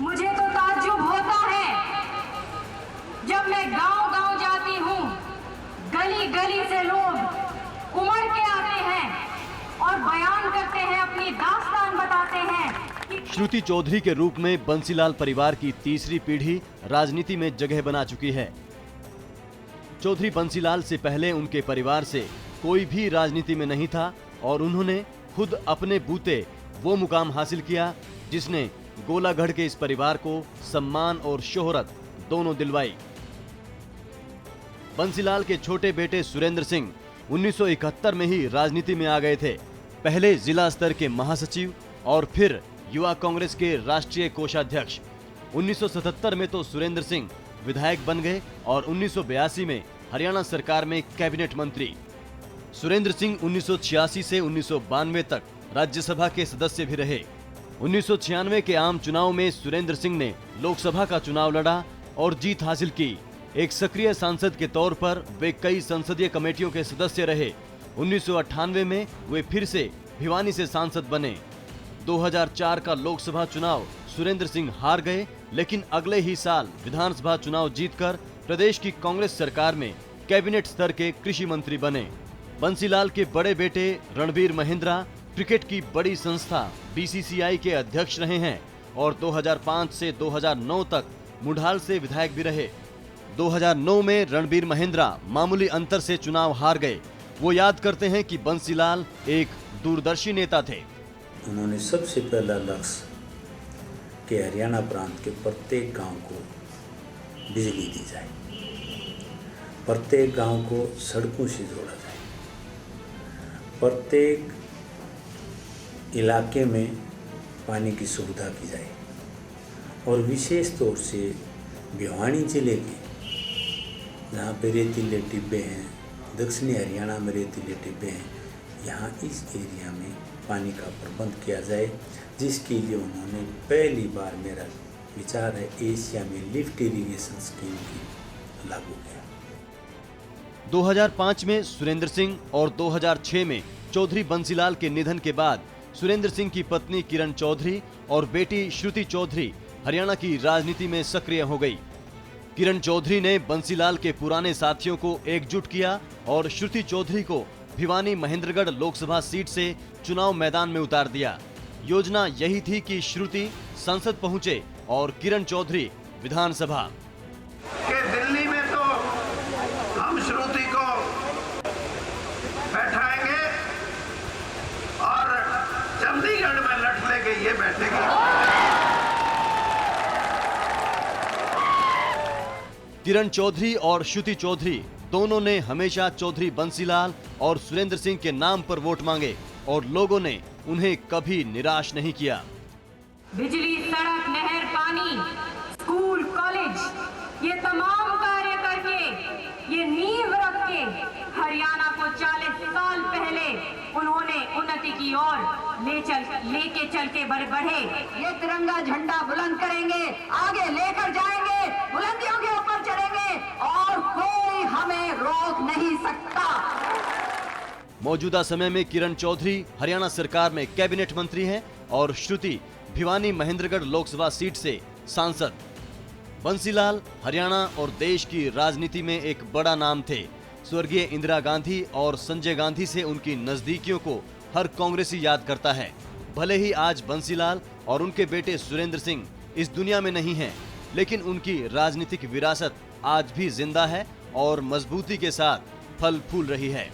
मुझे तो ताज्जुब होता है जब मैं गांव-गांव जाती हूँ, गली-गली से लोग उमड़ के आते हैं और बयान करते हैं, अपनी दास्तान बताते हैं। श्रुति चौधरी के रूप में बंसीलाल परिवार की तीसरी पीढ़ी राजनीति में जगह बना चुकी है। चौधरी बंसीलाल से पहले उनके परिवार से कोई भी राजनीति में नहीं था और उन्होंने खुद अपने बूते वो मुकाम हासिल किया जिसने गोलागढ़ के इस परिवार को सम्मान और शोहरत दोनों दिलवाई। बंसीलाल के छोटे बेटे सुरेंद्र सिंह 1971 में ही राजनीति में आ गए थे। पहले जिला स्तर के महासचिव और फिर युवा कांग्रेस के राष्ट्रीय कोषाध्यक्ष। 1977 में तो सुरेंद्र सिंह विधायक बन गए और 1982 में हरियाणा सरकार में कैबिनेट मंत्री। सुरेंद्र सिंह 1986 से 1992 तक राज्यसभा के सदस्य भी रहे। 1996 के आम चुनाव में सुरेंद्र सिंह ने लोकसभा का चुनाव लड़ा और जीत हासिल की। एक सक्रिय सांसद के तौर पर वे कई संसदीय कमेटियों के सदस्य रहे। 1998 में वे फिर से भिवानी से सांसद बने। 2004 का लोकसभा चुनाव सुरेंद्र सिंह हार गए, लेकिन अगले ही साल विधानसभा चुनाव जीतकर प्रदेश की कांग्रेस सरकार में कैबिनेट स्तर के कृषि मंत्री बने। बंसीलाल के बड़े बेटे रणबीर महिंद्रा क्रिकेट की बड़ी संस्था बीसीसीआई के अध्यक्ष रहे हैं और 2005 से 2009 तक मुढाल से विधायक भी रहे। 2009 में रणबीर महिंद्रा मामूली अंतर से चुनाव हार गए। वो याद करते हैं कि बंसीलाल एक दूरदर्शी नेता थे। उन्होंने सबसे पहला लक्ष्य कि हरियाणा प्रांत के प्रत्येक गांव को बिजली दी जाए, प्रत्येक गांव को सड़कों से जोड़ा जाए, प्रत्येक इलाके में पानी की सुविधा की जाए और विशेष तौर से भिवानी जिले के जहाँ पे रेतीले टिब्बे हैं, दक्षिणी हरियाणा में रेतीले टिब्बे हैं, यहाँ इस एरिया में पानी का प्रबंध किया जाए, जिसके लिए उन्होंने पहली बार, मेरा विचार है, एशिया में लिफ्ट इरिगेशन स्कीम की लागू किया। 2005 में सुरेंद्र सिंह और 2006 में चौधरी बंसीलाल के निधन के बाद सुरेंद्र सिंह की पत्नी किरण चौधरी और बेटी श्रुति चौधरी हरियाणा की राजनीति में सक्रिय हो गई। किरण चौधरी ने बंसीलाल के पुराने साथियों को एकजुट किया और श्रुति चौधरी को भिवानी महेंद्रगढ़ लोकसभा सीट से चुनाव मैदान में उतार दिया। योजना यही थी कि श्रुति संसद पहुंचे और किरण चौधरी विधानसभा। दिल्ली में तो हम श्रुति को बैठाएंगे और चंडीगढ़ में लट लेके ये बैठेगी। किरण चौधरी और श्रुति चौधरी दोनों ने हमेशा चौधरी बंसीलाल और सुरेंद्र सिंह के नाम पर वोट मांगे और लोगों ने उन्हें कभी निराश नहीं किया। बिजली, सड़क, नहर, पानी, स्कूल, कॉलेज, ये तमाम कार्य करके, ये नींव रख के हरियाणा को 40 साल पहले उन्होंने उन्नति की ओर लेके चल के बढ़े। ये तिरंगा झंडा बुलंद करेंगे, आगे लेकर जाएंगे, बुलंदियों के ऊपर चढ़ेंगे और कोई हमें रोक नहीं सकता। मौजूदा समय में किरण चौधरी हरियाणा सरकार में कैबिनेट मंत्री हैं और श्रुति भिवानी महेंद्रगढ़ लोकसभा सीट से सांसद। बंसीलाल हरियाणा और देश की राजनीति में एक बड़ा नाम थे। स्वर्गीय इंदिरा गांधी और संजय गांधी से उनकी नजदीकियों को हर कांग्रेसी याद करता है। भले ही आज बंसीलाल और उनके बेटे सुरेंद्र सिंह इस दुनिया में नहीं हैं, लेकिन उनकी राजनीतिक विरासत आज भी जिंदा है और मजबूती के साथ फल फूल रही है।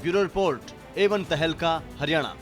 ब्यूरो रिपोर्ट, A1 तहलका, हरियाणा।